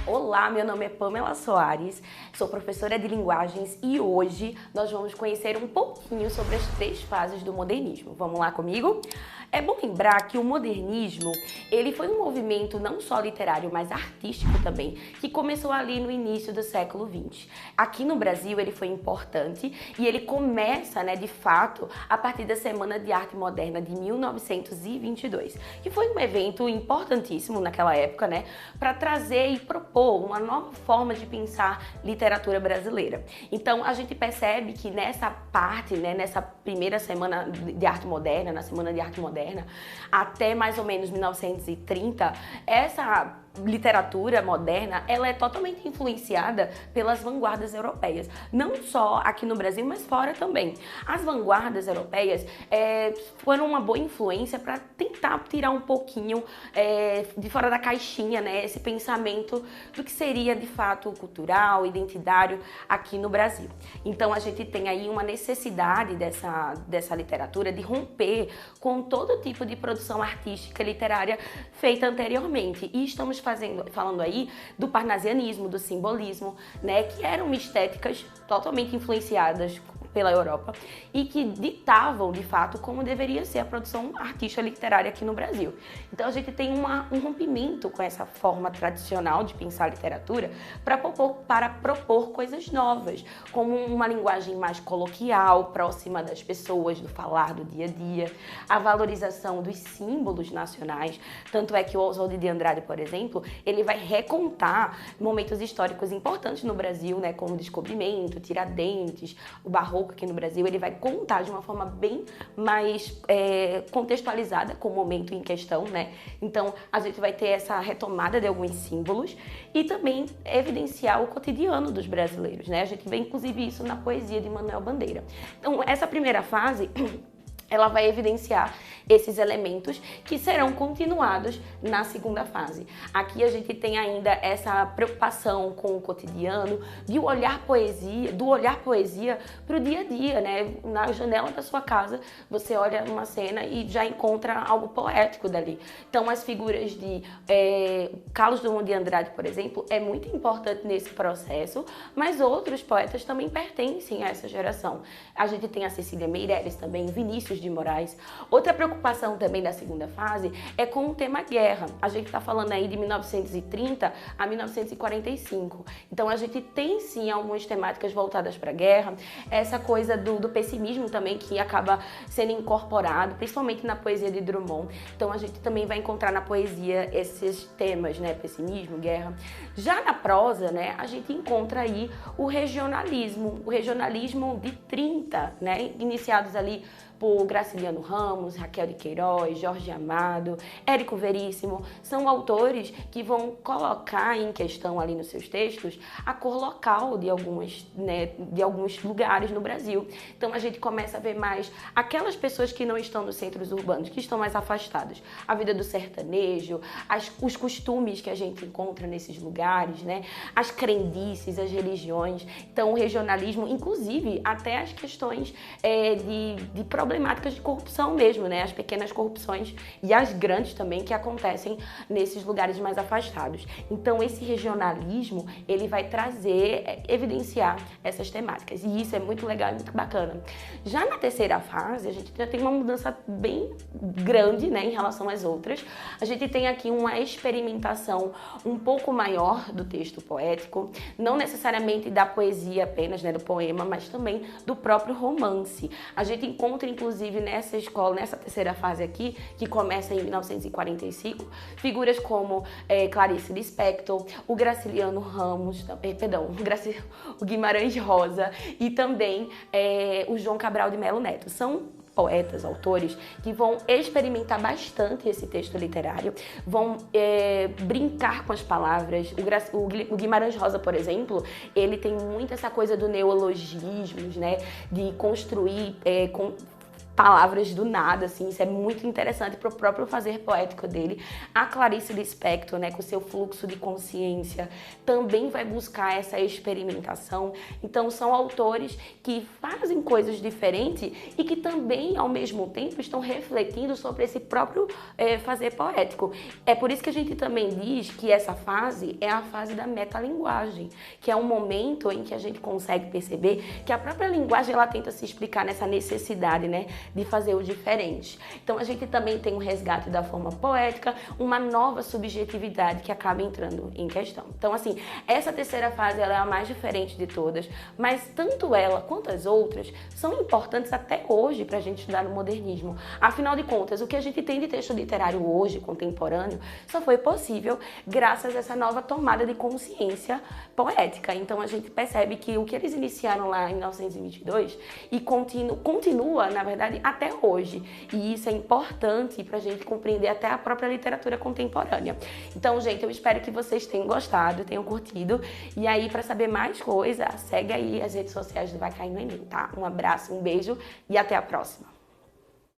Olá, meu nome é Pamela Soares, sou professora de linguagens e hoje nós vamos conhecer um pouquinho sobre as 3 fases do modernismo. Vamos lá comigo? É bom lembrar que o modernismo, ele foi um movimento não só literário, mas artístico também, que começou ali no início do século XX. Aqui no Brasil ele foi importante e ele começa, de fato, a partir da Semana de Arte Moderna de 1922, que foi um evento importantíssimo naquela época, para trazer e propor uma nova forma de pensar literatura brasileira. Então a gente percebe que nessa parte, nessa primeira Semana de Arte Moderna, na Semana de Arte Moderna, até mais ou menos 1930, essa literatura moderna, ela é totalmente influenciada pelas vanguardas europeias, não só aqui no Brasil, mas fora também. As vanguardas europeias foram uma boa influência para tentar tirar um pouquinho de fora da caixinha, esse pensamento do que seria de fato cultural, identitário aqui no Brasil. Então a gente tem aí uma necessidade dessa literatura de romper com todo tipo de produção artística e literária feita anteriormente, e estamos falando aí do parnasianismo, do simbolismo, que eram estéticas totalmente influenciadas pela Europa e que ditavam, de fato, como deveria ser a produção artística literária aqui no Brasil. Então a gente tem um rompimento com essa forma tradicional de pensar a literatura para propor coisas novas, como uma linguagem mais coloquial, próxima das pessoas, do falar do dia a dia, a valorização dos símbolos nacionais. Tanto é que o Oswald de Andrade, por exemplo, ele vai recontar momentos históricos importantes no Brasil, como o Descobrimento, Tiradentes, o Barroco aqui no Brasil. Ele vai contar de uma forma bem mais contextualizada com o momento em questão, Então, a gente vai ter essa retomada de alguns símbolos e também evidenciar o cotidiano dos brasileiros, A gente vê, inclusive, isso na poesia de Manuel Bandeira. Então, essa primeira fase ela vai evidenciar esses elementos que serão continuados na segunda fase. Aqui a gente tem ainda essa preocupação com o cotidiano, do olhar poesia para o dia a dia, Na janela da sua casa, você olha uma cena e já encontra algo poético dali. Então, as figuras de Carlos Drummond de Andrade, por exemplo, é muito importante nesse processo, mas outros poetas também pertencem a essa geração. A gente tem a Cecília Meirelles também, Vinícius de Moraes. Outra preocupação também da segunda fase é com o tema guerra. A gente está falando aí de 1930 a 1945. Então a gente tem sim algumas temáticas voltadas para a guerra, essa coisa do pessimismo também que acaba sendo incorporado, principalmente na poesia de Drummond. Então a gente também vai encontrar na poesia esses temas, pessimismo, guerra. Já na prosa, a gente encontra aí o regionalismo de 30, iniciados ali por Graciliano Ramos, Raquel de Queiroz, Jorge Amado, Érico Veríssimo. São autores que vão colocar em questão ali nos seus textos a cor local de alguns lugares no Brasil. Então a gente começa a ver mais aquelas pessoas que não estão nos centros urbanos, que estão mais afastadas. A vida do sertanejo, os costumes que a gente encontra nesses lugares, As crendices, as religiões. Então o regionalismo, inclusive até as questões de problemáticas de corrupção mesmo, As pequenas corrupções e as grandes também que acontecem nesses lugares mais afastados. Então esse regionalismo, ele vai evidenciar essas temáticas, e isso é muito legal e muito bacana. Já na terceira fase, a gente já tem uma mudança bem grande, em relação às outras. A gente tem aqui uma experimentação um pouco maior do texto poético, não necessariamente da poesia apenas, do poema, mas também do próprio romance. A gente encontra, inclusive, nessa terceira fase aqui, que começa em 1945, figuras como Clarice Lispector, o Graciliano Ramos, o Guimarães Rosa e também o João Cabral de Melo Neto. São poetas, autores, que vão experimentar bastante esse texto literário, vão brincar com as palavras. O Guimarães Rosa, por exemplo, ele tem muito essa coisa do neologismos, de construir palavras do nada, assim, isso é muito interessante para o próprio fazer poético dele. A Clarice Lispector, né, com seu fluxo de consciência, também vai buscar essa experimentação. Então são autores que fazem coisas diferentes e que também, ao mesmo tempo, estão refletindo sobre esse próprio fazer poético. É por isso que a gente também diz que essa fase é a fase da metalinguagem, que é um momento em que a gente consegue perceber que a própria linguagem ela tenta se explicar nessa necessidade, né, de fazer o diferente. Então a gente também tem um resgate da forma poética, uma nova subjetividade que acaba entrando em questão. Então assim, essa terceira fase ela é a mais diferente de todas, mas tanto ela quanto as outras são importantes até hoje para a gente estudar no modernismo. Afinal de contas, o que a gente tem de texto literário hoje, contemporâneo, só foi possível graças a essa nova tomada de consciência poética. Então a gente percebe que o que eles iniciaram lá em 1922 e continua, na verdade, até hoje. E isso é importante para a gente compreender até a própria literatura contemporânea. Então, gente, eu espero que vocês tenham gostado, tenham curtido. E aí, para saber mais coisa, segue aí as redes sociais do Vai Cair no Enem, tá? Um abraço, um beijo e até a próxima.